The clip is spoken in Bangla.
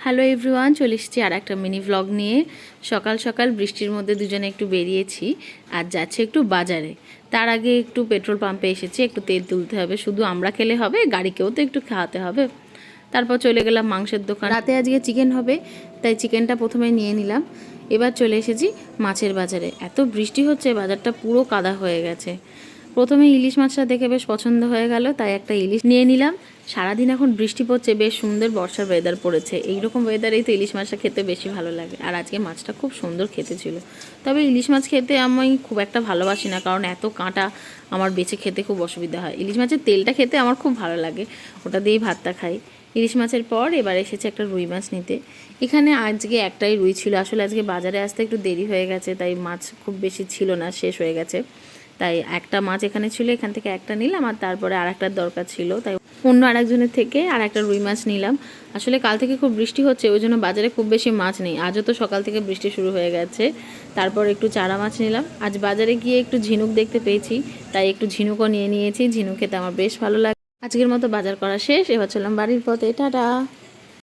হ্যালো এভরিওয়ান, চলে এসেছি আর একটা মিনি ভ্লগ নিয়ে। সকাল সকাল বৃষ্টির মধ্যে দুজনে একটু বেরিয়েছি আর যাচ্ছে একটু বাজারে। তার আগে একটু পেট্রোল পাম্পে এসেছি, একটু তেল তুলতে হবে। শুধু আমরা খেলে হবে, গাড়িকেও তো একটু খাওয়াতে হবে। তারপর চলে গেলাম মাংসের দোকান। রাতে আজকে চিকেন হবে, তাই চিকেনটা প্রথমে নিয়ে নিলাম। এবার চলে এসেছি মাছের বাজারে। এত বৃষ্টি হচ্ছে, বাজারটা পুরো কাদা হয়ে গেছে। প্রথমে ইলিশ মাছটা দেখে বেশ পছন্দ হয়ে গেল, তাই একটা ইলিশ নিয়ে নিলাম। সারাদিন এখন বৃষ্টি পড়ছে, বেশ সুন্দর বর্ষার ওয়েদার পড়েছে। এইরকম ওয়েদারেই তো ইলিশ মাছটা খেতে বেশি ভালো লাগে। আর আজকে মাছটা খুব সুন্দর খেতে ছিল। তবে ইলিশ মাছ খেতে আমি খুব একটা ভালোবাসি না, কারণ এত কাঁটা আমার বেছে খেতে খুব অসুবিধা হয়। ইলিশ মাছের তেলটা খেতে আমার খুব ভালো লাগে, ওটা দিয়েই ভাতটা খাই। ইলিশ মাছের পর এবার এসেছে একটা রুই মাছ নিতে। এখানে আজকে একটাই রুই ছিল। আসলে আজকে বাজারে আসতে একটু দেরি হয়ে গেছে, তাই মাছ খুব বেশি ছিল না, শেষ হয়ে গেছে। তাই একটা মাছ এখানে ছিল, এখান থেকে একটা নিলাম। আর তারপরে আর একটার দরকার ছিল, তাই অন্য আরেকজনের থেকে আর একটা রুই মাছ নিলাম। আসলে কাল থেকে খুব বৃষ্টি হচ্ছে, ওই জন্য বাজারে খুব বেশি মাছ নেই। আজও তো সকাল থেকে বৃষ্টি শুরু হয়ে গেছে। তারপর একটু চারা মাছ নিলাম। আজ বাজারে গিয়ে একটু ঝিনুক দেখতে পেয়েছি, তাই একটু ঝিনুকও নিয়ে নিয়েছি। ঝিনুক খেতে আমার বেশ ভালো লাগে। আজকের মতো বাজার করা শেষ, এবার চললাম বাড়ির পথে। টাটা।